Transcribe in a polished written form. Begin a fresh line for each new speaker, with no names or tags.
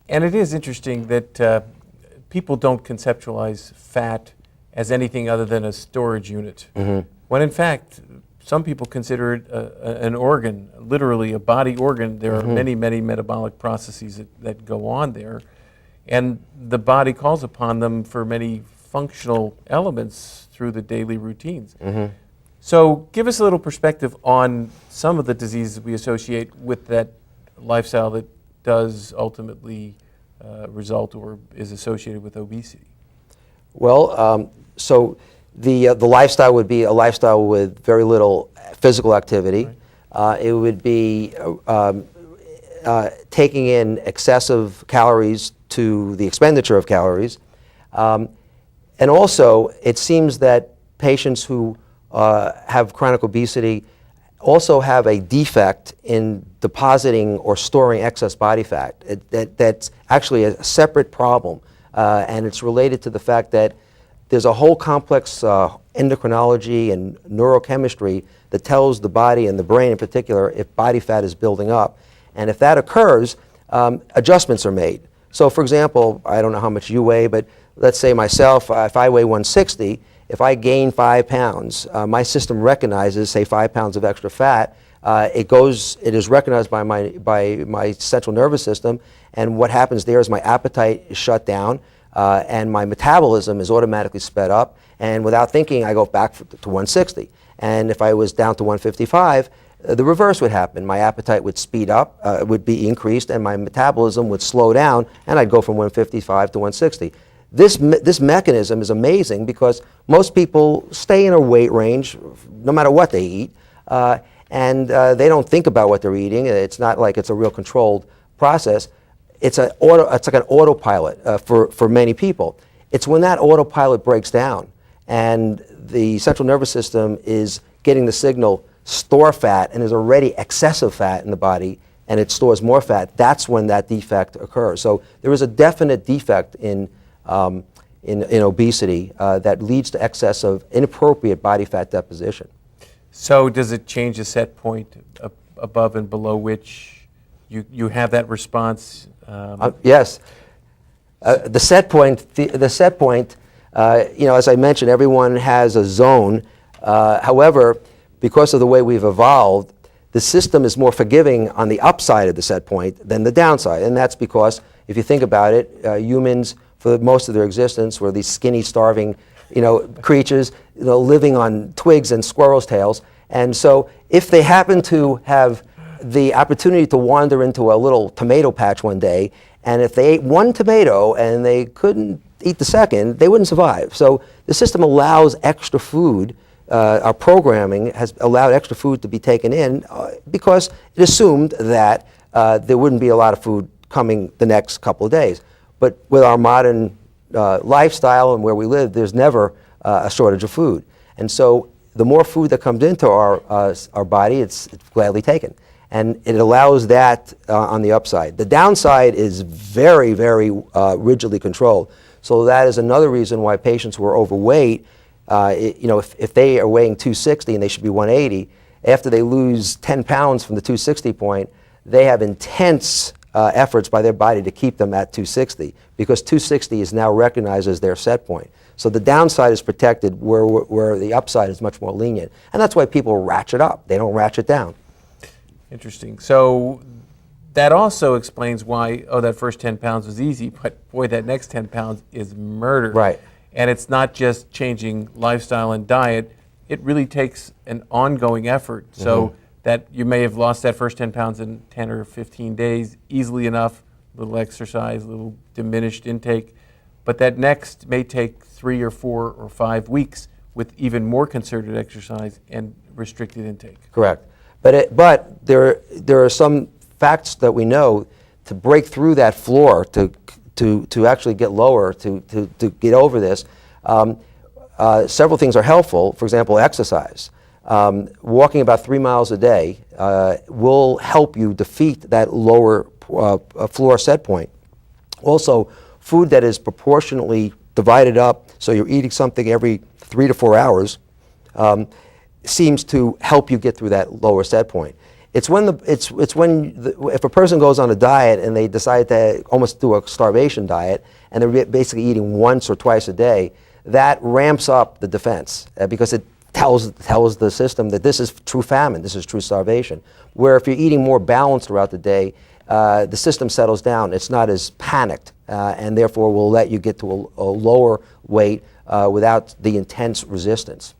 And it is interesting that people don't conceptualize fat as anything other than a storage unit, when in fact, some people consider it an organ, literally a body organ. There are many, many metabolic processes that go on there, and the body calls upon them for many functional elements through the daily routines. So give us a little perspective on some of the diseases we associate with that lifestyle that does ultimately result or is associated with obesity.
Well, so the lifestyle would be a lifestyle with very little physical activity. Right. It would be taking in excessive calories to the expenditure of calories. And also, it seems that patients who have chronic obesity also have a defect in depositing or storing excess body fat. That's actually a separate problem, and it's related to the fact that there's a whole complex endocrinology and neurochemistry that tells the body and the brain in particular if body fat is building up. And if that occurs, adjustments are made. So for example, I don't know how much you weigh, but let's say myself, if I weigh 160, if I gain 5 pounds, my system recognizes, say, 5 pounds of extra fat. It is recognized by my central nervous system, and what happens there is my appetite is shut down, and my metabolism is automatically sped up, and without thinking, I go back to 160. And if I was down to 155, the reverse would happen. My appetite would speed up, would be increased, and my metabolism would slow down, and I'd go from 155 to 160. This mechanism is amazing because most people stay in a weight range no matter what they eat, and they don't think about what they're eating. It's not like it's a real controlled process. It's like an autopilot for many people. It's when that autopilot breaks down and the central nervous system is getting the signal, store fat, and there's already excessive fat in the body, and it stores more fat, that's when that defect occurs. So there is a definite defect in obesity that leads to excess of inappropriate body fat deposition.
So does it change the set point above and below which you have that response?
Yes. The set point, as I mentioned, everyone has a zone. However, because of the way we've evolved, the system is more forgiving on the upside of the set point than the downside. And that's because, if you think about it, humans, for most of their existence, were these skinny, starving, creatures, living on twigs and squirrels' tails. And so, if they happen to have the opportunity to wander into a little tomato patch one day, and if they ate one tomato and they couldn't eat the second, they wouldn't survive. So the system allows extra food. Our programming has allowed extra food to be taken in because it assumed that there wouldn't be a lot of food coming the next couple of days. But with our modern lifestyle and where we live, there's never a shortage of food. And so the more food that comes into our body, it's gladly taken. And it allows that on the upside. The downside is very, very rigidly controlled. So that is another reason why patients who are overweight, if they are weighing 260 and they should be 180, after they lose 10 pounds from the 260 point, they have intense efforts by their body to keep them at 260 because 260 is now recognized as their set point. So the downside is protected where the upside is much more lenient. And that's why people ratchet up. They don't ratchet down.
Interesting. So that also explains why, that first 10 pounds was easy, but boy, that next 10 pounds is murder.
Right.
And it's not just changing lifestyle and diet. It really takes an ongoing effort. So that you may have lost that first 10 pounds in 10 or 15 days easily enough, little exercise, little diminished intake, but that next may take 3 or 4 or 5 weeks with even more concerted exercise and restricted intake.
Correct. But there are some facts that we know to break through that floor, to actually get lower, to get over this. Several things are helpful. For example, exercise. Walking about 3 miles a day will help you defeat that lower floor set point. Also, food that is proportionately divided up, so you're eating something every 3 to 4 hours, seems to help you get through that lower set point. It's when if a person goes on a diet and they decide to almost do a starvation diet, and they're basically eating once or twice a day, that ramps up the defense because it tells the system that this is true famine, this is true starvation. Where if you're eating more balanced throughout the day, the system settles down. It's not as panicked, and therefore will let you get to a lower weight without the intense resistance.